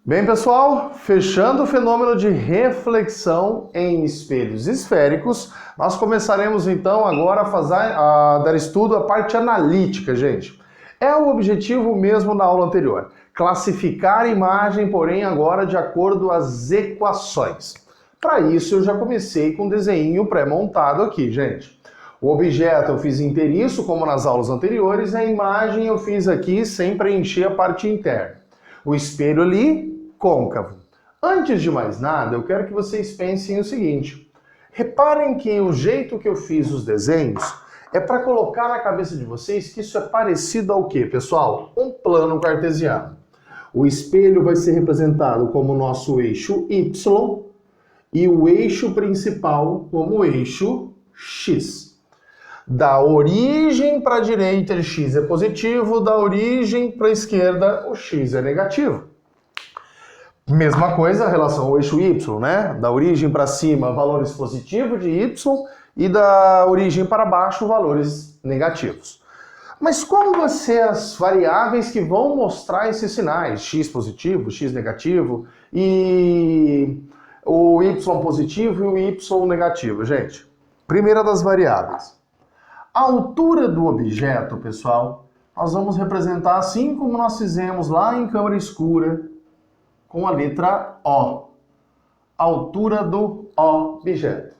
Bem, pessoal, fechando o fenômeno de reflexão em espelhos esféricos, nós começaremos então agora a dar estudo à parte analítica, gente. É o objetivo mesmo na aula anterior, classificar a imagem, porém agora de acordo às equações. Para isso eu já comecei com um desenho pré-montado aqui, gente. O objeto eu fiz inteiriço, como nas aulas anteriores, e a imagem eu fiz aqui sem preencher a parte interna. O espelho ali, côncavo. Antes de mais nada, eu quero que vocês pensem o seguinte. Reparem que o jeito que eu fiz os desenhos é para colocar na cabeça de vocês que isso é parecido ao quê, pessoal? Um plano cartesiano. O espelho vai ser representado como o nosso eixo Y e o eixo principal como o eixo X. Da origem para a direita, o x é positivo, da origem para a esquerda, o x é negativo. Mesma coisa em relação ao eixo y, né? Da origem para cima, valores positivos de y, e da origem para baixo, valores negativos. Mas como vão ser as variáveis que vão mostrar esses sinais? X positivo, x negativo, e o y positivo e o y negativo, gente? Primeira das variáveis. A altura do objeto, pessoal, nós vamos representar assim como nós fizemos lá em câmara escura, com a letra O. A altura do objeto.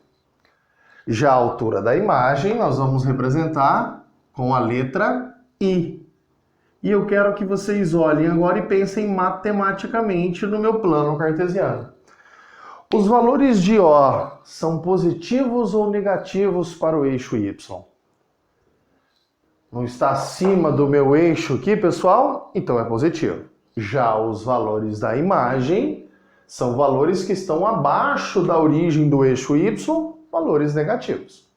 Já a altura da imagem, nós vamos representar com a letra I. E eu quero que vocês olhem agora e pensem matematicamente no meu plano cartesiano. Os valores de O são positivos ou negativos para o eixo Y? Não está acima do meu eixo aqui, pessoal? Então é positivo. Já os valores da imagem são valores que estão abaixo da origem do eixo Y, valores negativos.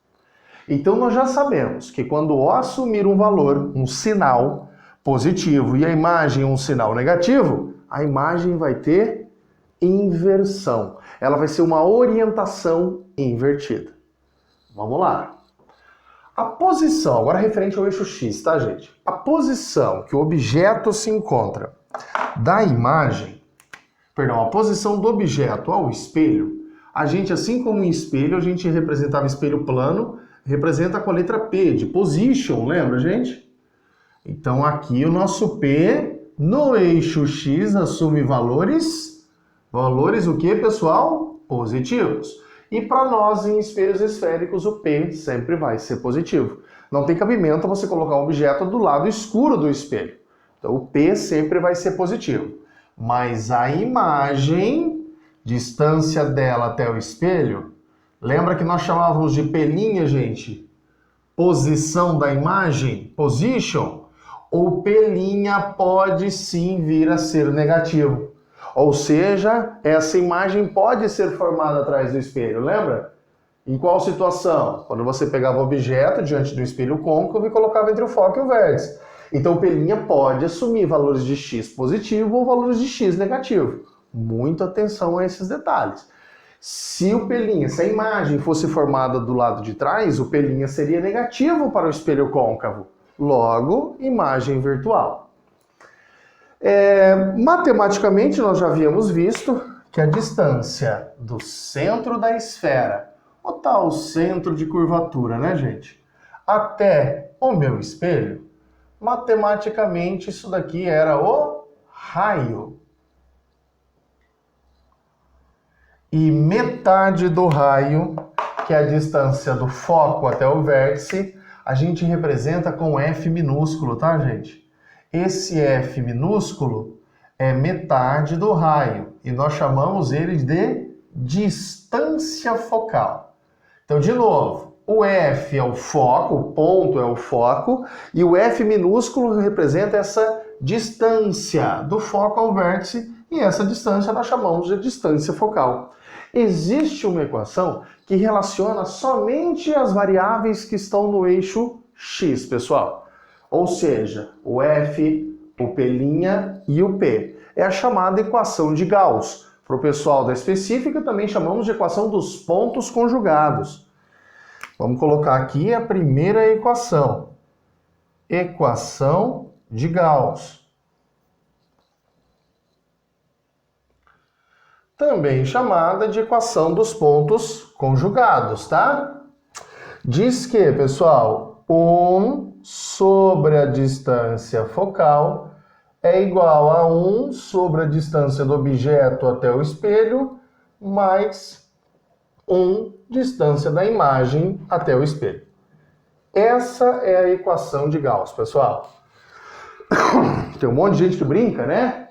Então nós já sabemos que quando O assumir um valor, um sinal positivo e a imagem um sinal negativo, a imagem vai ter inversão. Ela vai ser uma orientação invertida. Vamos lá. A posição, agora referente ao eixo X, tá, gente? A posição que o objeto se encontra da imagem, a posição do objeto ao espelho, a gente, assim como em espelho, a gente representava espelho plano, representa com a letra P, de position, lembra, gente? Então aqui o nosso P no eixo X assume valores o que, pessoal? Positivos. E para nós, em espelhos esféricos, o P sempre vai ser positivo. Não tem cabimento você colocar um objeto do lado escuro do espelho. Então, o P sempre vai ser positivo. Mas a imagem, distância dela até o espelho, lembra que nós chamávamos de P', gente? Posição da imagem, position, o P' pode sim vir a ser negativo. Ou seja, essa imagem pode ser formada atrás do espelho, lembra? Em qual situação? Quando você pegava o objeto diante do espelho côncavo e colocava entre o foco e o vértice. Então o P' pode assumir valores de x positivo ou valores de x negativo. Muita atenção a esses detalhes. Se o P', se a imagem fosse formada do lado de trás, o P' seria negativo para o espelho côncavo. Logo, imagem virtual. Matematicamente, nós já havíamos visto que a distância do centro da esfera, o tal centro de curvatura, né, gente? Até o meu espelho, matematicamente isso daqui era o raio. E metade do raio, que é a distância do foco até o vértice, a gente representa com F minúsculo, tá, gente? Esse F minúsculo é metade do raio e nós chamamos ele de distância focal. Então, de novo, o F é o foco, o ponto é o foco, e o F minúsculo representa essa distância do foco ao vértice, e essa distância nós chamamos de distância focal. Existe uma equação que relaciona somente as variáveis que estão no eixo X, pessoal. Ou seja, o F, o P' e o P. É a chamada equação de Gauss. Para o pessoal da específica, também chamamos de equação dos pontos conjugados. Vamos colocar aqui a primeira equação. Equação de Gauss. também chamada de equação dos pontos conjugados, tá? Diz que, pessoal, 1 sobre a distância focal é igual a 1 sobre a distância do objeto até o espelho, mais 1 distância da imagem até o espelho. Essa é a equação de Gauss, pessoal. Tem um monte de gente que brinca, né?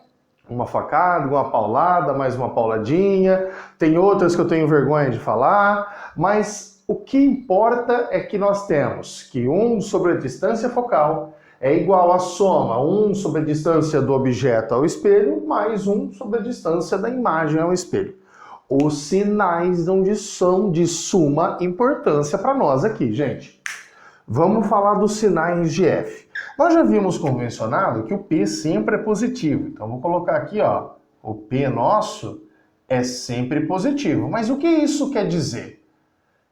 Uma facada, uma paulada, mais uma pauladinha. Tem outras que eu tenho vergonha de falar, mas o que importa é que nós temos que 1 sobre a distância focal é igual à soma 1 sobre a distância do objeto ao espelho, mais 1 sobre a distância da imagem ao espelho. Os sinais são de suma importância para nós aqui, gente. Vamos falar dos sinais de F. Nós já vimos convencionado que o P sempre é positivo. Então, vou colocar aqui, ó, o P nosso é sempre positivo. Mas o que isso quer dizer?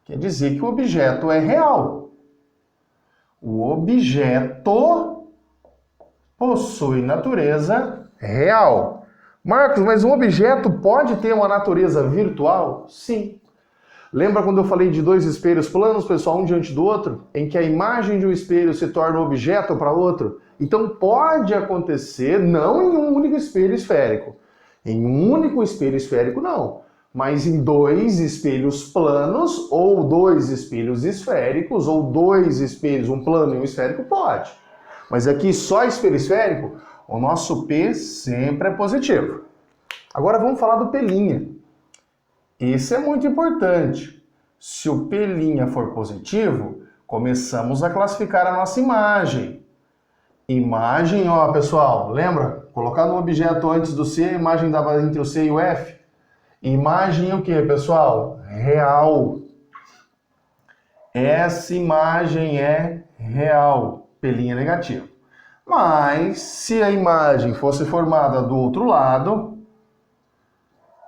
Quer dizer que o objeto é real. O objeto possui natureza real. Marcos, mas um objeto pode ter uma natureza virtual? Sim. Lembra quando eu falei de 2 espelhos planos, pessoal, um diante do outro? Em que a imagem de um espelho se torna um objeto para outro? Então pode acontecer, não em um único espelho esférico. Em um único espelho esférico, não. Mas em 2 espelhos planos, ou 2 espelhos esféricos, ou 2 espelhos, um plano e um esférico, pode. Mas aqui só espelho esférico, o nosso P sempre é positivo. Agora vamos falar do P'. Isso é muito importante. Se o P' for positivo, começamos a classificar a nossa imagem. Imagem, ó, pessoal, lembra? Colocar no objeto antes do C, a imagem dava entre o C e o F. Imagem o que, pessoal? Real. Essa imagem é real. P' negativo. Mas, se a imagem fosse formada do outro lado,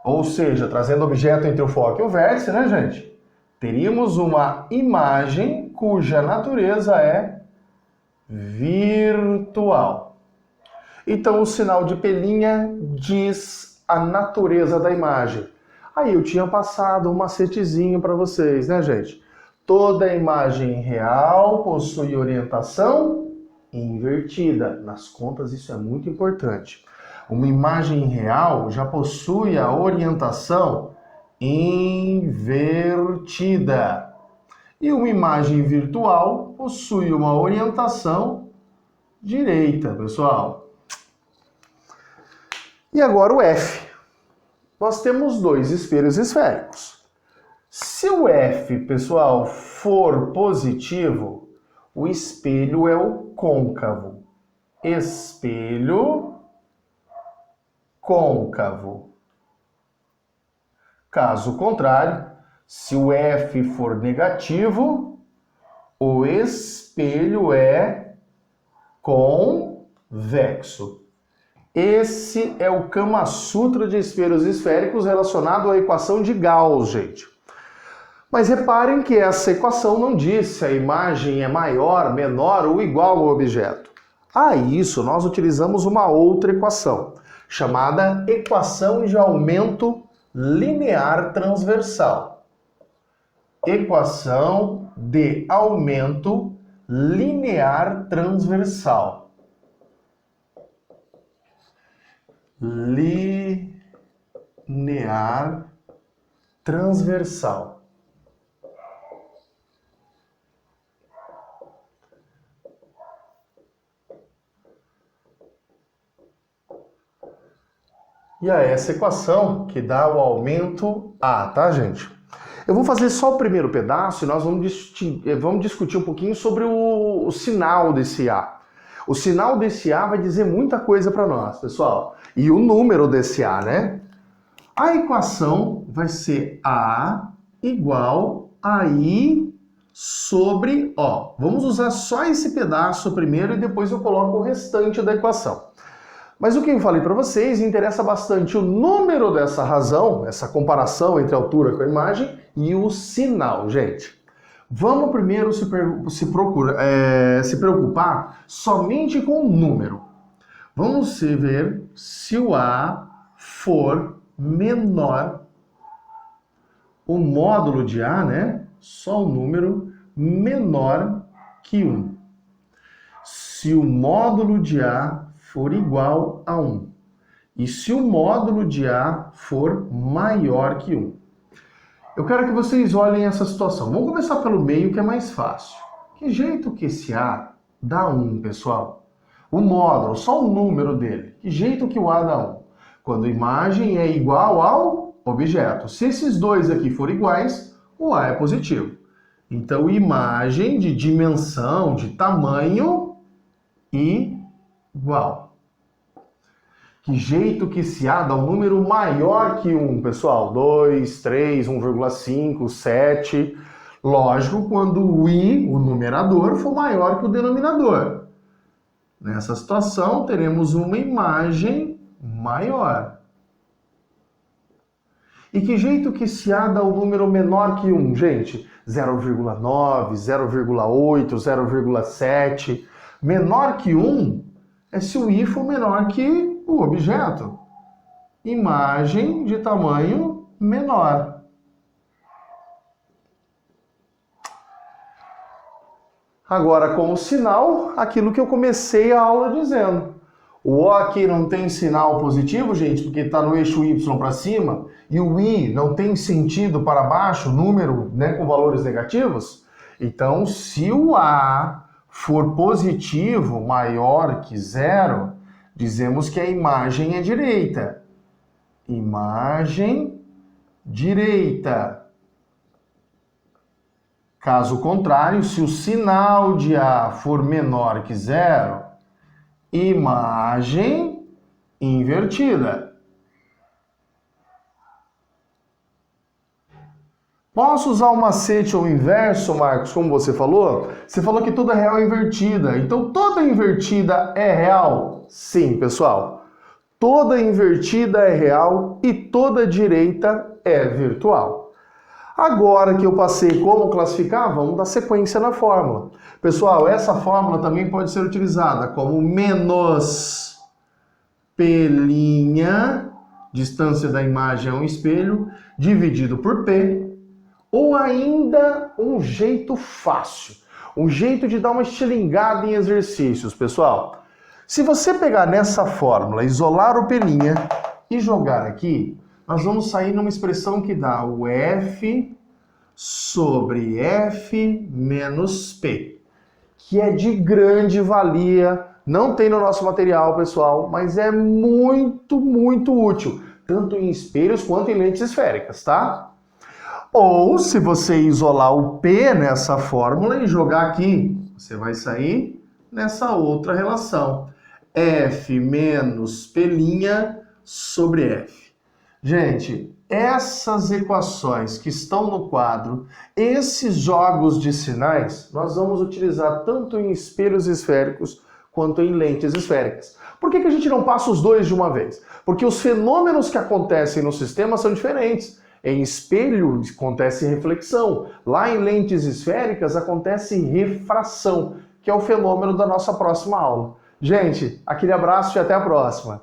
ou seja, trazendo o objeto entre o foco e o vértice, né, gente? Teríamos uma imagem cuja natureza é virtual. Então, o sinal de P' diz a natureza da imagem. Aí eu tinha passado um macetezinho para vocês, né, gente? Toda imagem real possui orientação invertida. Nas contas, isso é muito importante. Uma imagem real já possui a orientação invertida. E uma imagem virtual possui uma orientação direita, pessoal. E agora o F. Nós temos 2 espelhos esféricos. Se o F, pessoal, for positivo, o espelho é o côncavo. Espelho côncavo. Caso contrário, se o F for negativo, o espelho é convexo. Esse é o Kama Sutra de espelhos esféricos relacionado à equação de Gauss, gente. Mas reparem que essa equação não diz se a imagem é maior, menor ou igual ao objeto. A isso, nós utilizamos uma outra equação, chamada equação de aumento linear transversal. Equação de aumento linear transversal. Linear transversal. E é essa equação que dá o aumento A, tá, gente? Eu vou fazer só o primeiro pedaço e nós vamos discutir um pouquinho sobre o sinal desse A. O sinal desse A vai dizer muita coisa para nós, pessoal. E o número desse A, né? A equação vai ser A igual a I sobre O. Vamos usar só esse pedaço primeiro e depois eu coloco o restante da equação. Mas o que eu falei para vocês, interessa bastante o número dessa razão, essa comparação entre a altura com a imagem e o sinal, gente. Vamos primeiro se preocupar somente com o número. Vamos ver se o A for menor, o módulo de A, né? Só o número menor que 1. Se o módulo de A for igual a 1. E se o módulo de A for maior que 1. Eu quero que vocês olhem essa situação. Vamos começar pelo meio, que é mais fácil. Que jeito que esse A dá 1, pessoal? O módulo, só o número dele. Que jeito que o A dá 1? Quando a imagem é igual ao objeto. Se esses dois aqui forem iguais, o A é positivo. Então, imagem de dimensão, de tamanho, igual. Que jeito que esse A dá um número maior que 1, pessoal? 2, 3, 1,5, 7. Lógico, quando o I, o numerador, for maior que o denominador. Nessa situação, teremos uma imagem maior. E que jeito que esse A dá um número menor que 1, gente? 0,9, 0,8, 0,7. Menor que 1 é se o I for menor que o objeto. Imagem de tamanho menor. Agora, como sinal, aquilo que eu comecei a aula dizendo. O O aqui não tem sinal positivo, gente, porque está no eixo Y para cima, e o I não tem sentido para baixo, número, né, com valores negativos. Então, se o A for positivo, maior que 0, dizemos que a imagem é direita. Imagem direita. Caso contrário, se o sinal de A for menor que 0, imagem invertida. Posso usar o macete ou o inverso, Marcos, como você falou? Você falou que toda real é invertida. Então, toda invertida é real? Sim, pessoal. Toda invertida é real e toda direita é virtual. Agora que eu passei como classificar, vamos dar sequência na fórmula. Pessoal, essa fórmula também pode ser utilizada como menos P', distância da imagem a um espelho, dividido por P, ou ainda um jeito fácil, um jeito de dar uma estilingada em exercícios, pessoal. Se você pegar nessa fórmula, isolar o P' e jogar aqui, nós vamos sair numa expressão que dá o F sobre F menos P, que é de grande valia, não tem no nosso material, pessoal, mas é muito, muito útil, tanto em espelhos quanto em lentes esféricas, tá? Ou, se você isolar o P nessa fórmula e jogar aqui, você vai sair nessa outra relação. F menos P' sobre F. Gente, essas equações que estão no quadro, esses jogos de sinais, nós vamos utilizar tanto em espelhos esféricos quanto em lentes esféricas. Por que a gente não passa os dois de uma vez? Porque os fenômenos que acontecem no sistema são diferentes. Em espelho acontece reflexão, lá em lentes esféricas acontece refração, que é o fenômeno da nossa próxima aula. Gente, aquele abraço e até a próxima!